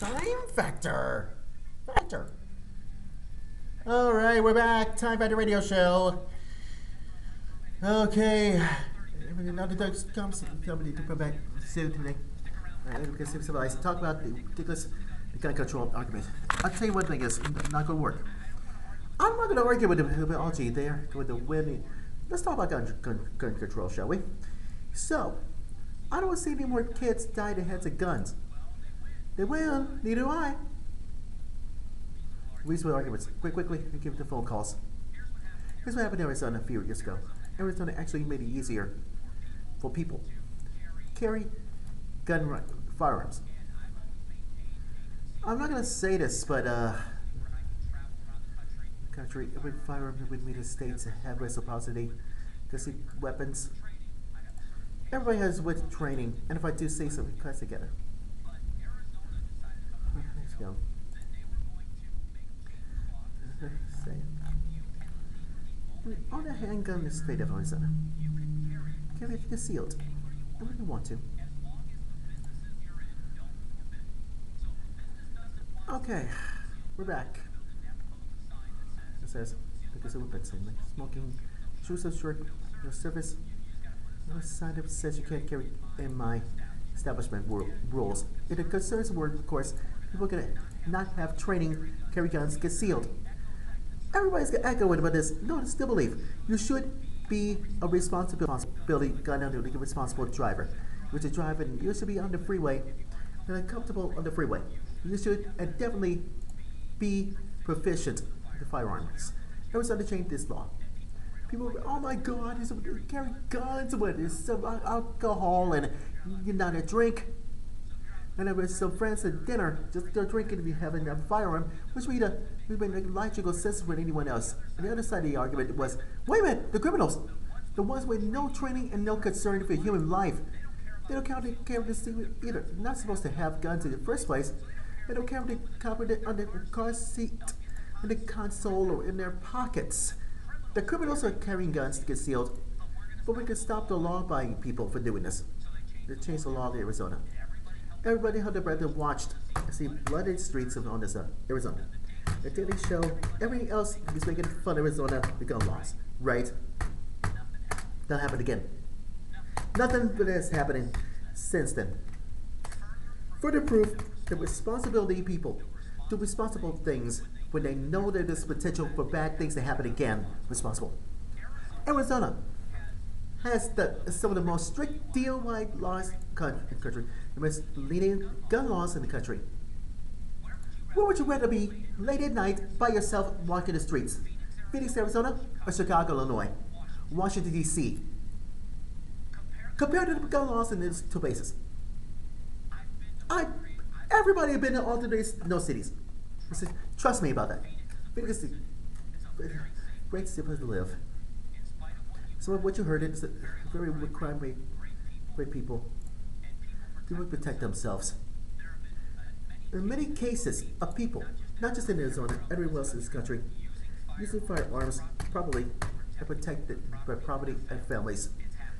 Time Factor. All right, we're back. Time Factor Radio Show. Okay. Another Doug's company to come back soon today. Talk about the ridiculous gun control argument. I'll tell you one thing is not going to work. I'm not going to argue with the LG there, with the winning. Let's talk about gun control, shall we? So, I don't see any more kids die at the hands of guns. They will, neither do I. Reasonable arguments. Quickly, give the phone calls. Here's what happened in Arizona a few years ago. Arizona actually made it easier for people to carry firearms. I'm not going to say this, but country with firearms would mean the states have reciprocity to see weapons. Everybody has with training, and if I do say so, we class together. Let's go. On a handgun in the state of Arizona, carry it concealed. I really want to. Okay, we're back. It says, because of weapons, smoking, shoes of short, no service, no sign that says you can't carry in my establishment rules. It concerns the word, of course, people are going to not have training, carry guns concealed. Everybody's going to echo about this. No, I still believe you should be a responsibility gun under the responsible driver. Which is driving, you should be on the freeway and comfortable on the freeway. You should definitely be proficient with firearms. Arizona changed this law. People, oh my God, he's carry guns with this alcohol and you're not a drink. And there was some friends at dinner, just they're drinking and having a firearm, which we've been logical sense with anyone else. And the other side of the argument was, wait a minute, the criminals, the ones with no training and no concern for human life, they don't carry this thing either. They're not supposed to have guns in the first place. They don't carry it under the car seat, in the console, or in their pockets. The criminals are carrying guns concealed, but we can stop the law-abiding people from doing this. They changed the law in Arizona. Everybody had their breath and watched see blooded streets of Arizona. The Daily Show, everything else is making fun of Arizona, the gun laws. Right? That'll happen again. Nothing but is happening since then. Further proof that responsibility people do responsible things when they know that there's potential for bad things to happen again. Responsible. Arizona has some of the most strict DOI laws in the country, the most lenient gun laws in the country. Where would you rather be late at night by yourself walking the streets? Phoenix, Arizona, or Chicago, Illinois? Washington, D.C.? Compared to the gun laws in these two places. Everybody has been in all no cities. Trust me about that. Phoenix is a great city to live. Some of what you heard is very crime rate, great people. They would protect themselves. There are many cases of people, not just in Arizona, everywhere else in this country, using firearms properly to protect their property and families.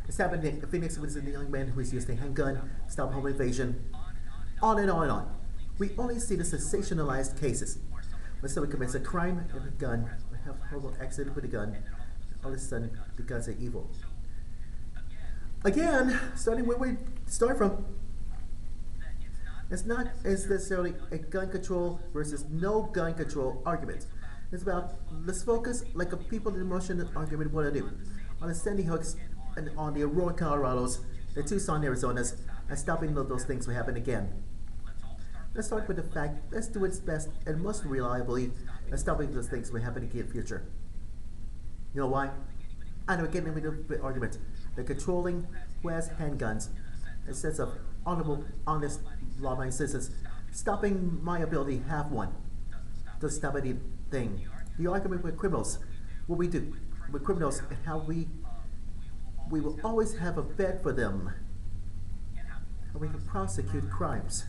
It's happened in Phoenix with a young man who was used a handgun, stop home invasion, on and on and on. We only see the sensationalized cases. When someone commits a crime with a gun, or have a horrible accident with a gun, all of a sudden the guns are evil. Again, starting where we start from. It's not necessarily a gun control versus no gun control argument. It's about, let's focus like a people in emotion argument want to do. On the Sandy Hooks and on the Aurora, Colorados, the Tucson, Arizonas, and stopping those things from happening again. Let's start with the fact, let's do its best and most reliably at stopping those things from happening in the future. You know why? I know, getting into the argument. They're controlling who has handguns instead of honorable, honest, law-abiding citizens. Stopping my ability to have one doesn't stop anything. The argument with criminals, what we do with criminals and how we will always have a bed for them. How we can prosecute crimes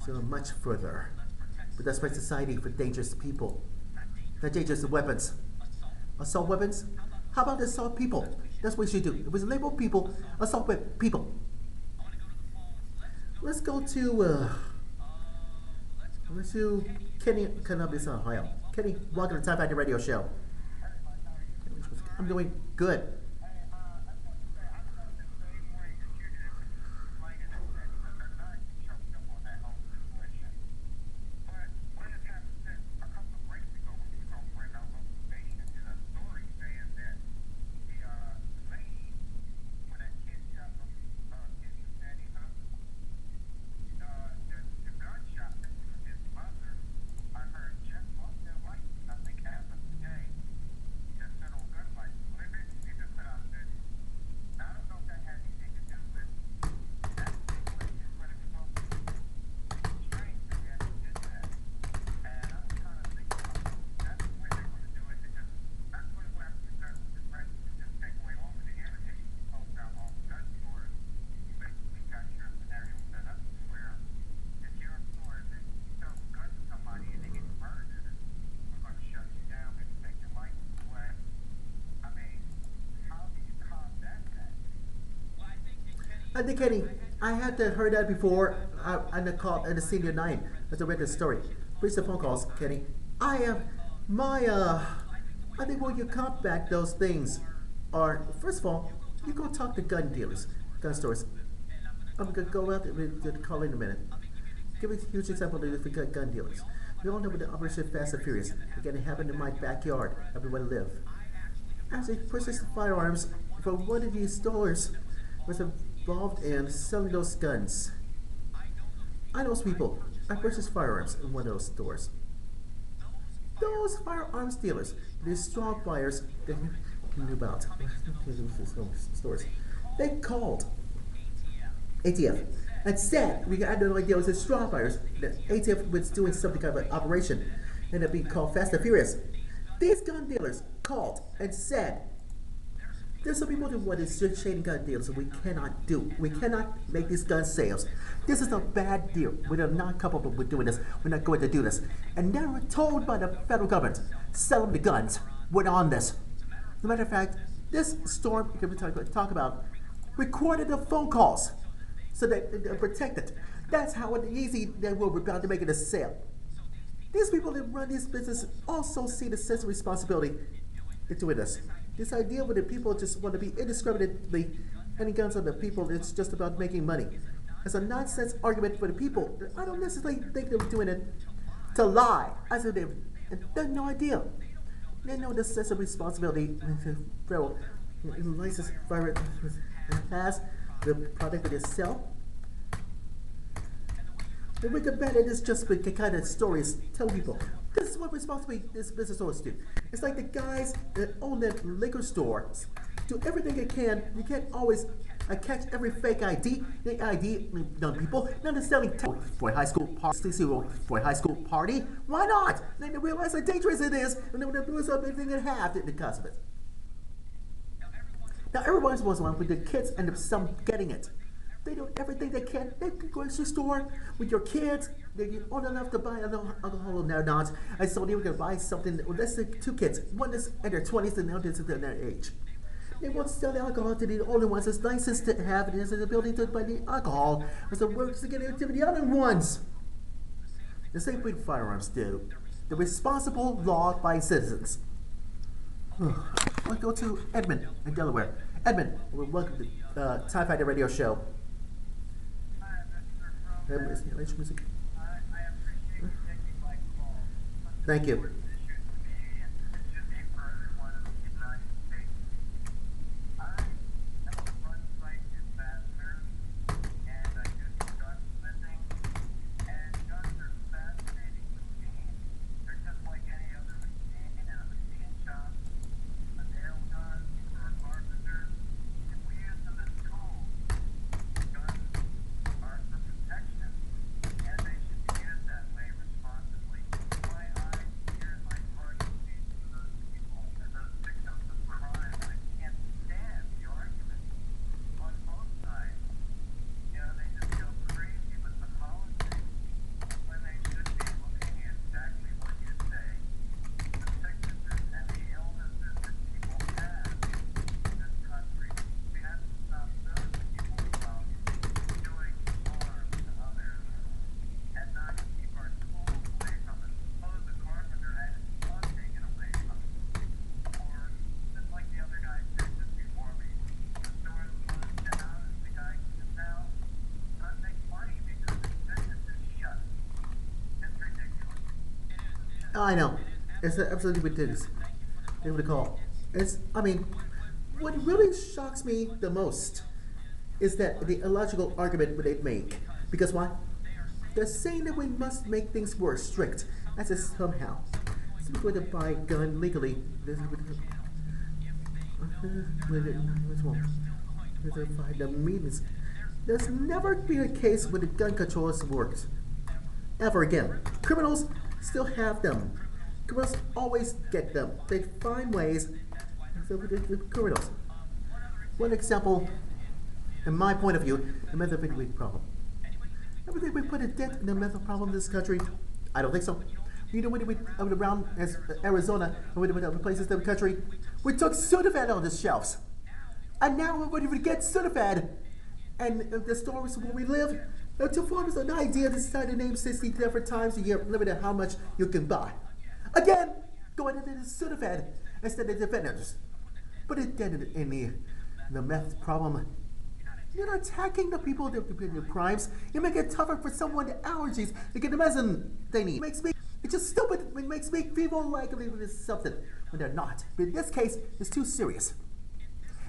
so much further. But that's why society for dangerous people. Not dangerous weapons. Assault weapons? How about assault people? That's what we should do. If we label people, assault people. Let's go to to Kenny Columbus, Ohio. Kenny, welcome to the Time Factor Radio Show. I'm doing good. I think Kenny, I had to heard that before on the call in the senior night as I read the story. Recent phone calls, Kenny. I have my I think when you comp back those things are first of all, you go talk to gun dealers, gun stores. I'm gonna go out to call in a minute. Give a huge example of the gun dealers. We all know what the Operation Fast and Furious. Again, it happened in my backyard, everywhere I live. As I purchased firearms from one of these stores was involved in selling those guns. I know those people. I purchased firearms in one of those stores. Those firearms dealers, these strong buyers that you knew about, stores, they called ATF and said, we had no idea it was the straw buyers, that ATF was doing some kind of an operation, and it being called Fast and Furious. These gun dealers called and said, there's some people who want to shady gun deals that we cannot do. We cannot make these gun sales. This is a bad deal. We are not comfortable with doing this. We're not going to do this. And then we're told by the federal government, sell them the guns. We're on this. As a matter of fact, this storm we talk about recorded the phone calls so that they're protected. That's how easy they will be about to make it a sale. These people that run these businesses also see the sense of responsibility in doing this. This idea where the people just want to be indiscriminately handing guns on the people, it's just about making money. It's a nonsense argument for the people. I don't necessarily think they were doing it to lie. I said they have no idea. They know the sense of responsibility the federal license has the product that they sell. The way to bet it is just the kind of stories tell people. This is what responsibility this business owners do. It's like the guys that own that liquor stores do everything they can. You can't always catch every fake ID. They ID young people, not necessarily for a high school party. Why not? Then they realize how dangerous it is, and then they'll do something in half because of it. Now everyone's one with the kids end up some getting it. They do everything they can. They can go to the grocery store with your kids. They get old enough to buy alcohol and they're not. And so they were going to buy something. Well, let's say two kids. One is in their 20s and the other is in their age. They won't sell the alcohol to the older ones. It's licensed to have it. It's the ability to buy the alcohol. It's the works to get it to the other ones. The same thing firearms do. The responsible law-abiding citizens. Let's go to Edmund in Delaware. Edmund, welcome to the Time Factor Radio Show. LHMusic. Thank you. Oh, I know. It's absolutely ridiculous. They would call. What really shocks me the most is that the illogical argument they make. Because why? They're saying that we must make things more strict, as if somehow, since we're to buy a gun legally, the meetings. There's never been a case where the gun control has worked. Ever again. Criminals still have them. Criminals always get them. They find ways. So with criminals. One example, in my point of view, the methamphetamine problem. Ever think we put a dent in the meth problem in this country? I don't think so. You know, when we went around as Arizona and we went to other places in the country, we took Sudafed on the shelves. And now we're ready to get Sudafed. And the stores where we live, to form us an idea to decide to name 60 different times a year, limited how much you can buy. Again, going into the Sudafed instead of the vendors. But it did in the meth problem. You're not attacking the people that commit the crimes. You make it tougher for someone with allergies to get the medicine they need. It's just stupid. It makes me people like it's something when they're not. But in this case, it's too serious.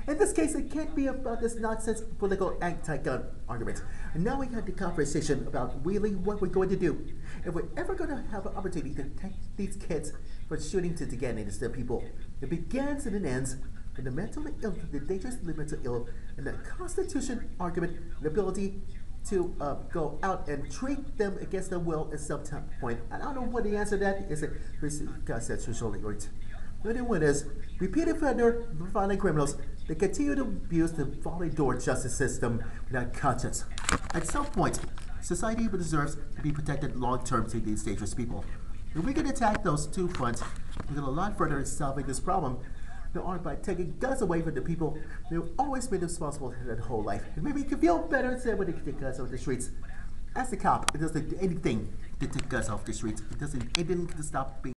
In this case, it can't be about this nonsense political anti-gun argument. And now we have the conversation about really what we're going to do. If we're ever going to have an opportunity to take these kids for shooting to again innocent people, it begins and it ends with the mentally ill, the dangerously mentally ill, and the Constitution argument, the ability to go out and treat them against their will at some point. And I don't know what the answer to that is. Constitutionally right. The other one is repeat offender, violent criminals that continue to abuse the volley door justice system without conscience. At some point, society deserves to be protected long-term to these dangerous people. If we can attack those two fronts, we get a lot further in solving this problem. They aren't by taking guns away from the people they've always been responsible for their whole life. And maybe you can feel better instead when they take guns off the streets. As a cop, it doesn't do anything to take guns off the streets. It doesn't do anything to stop being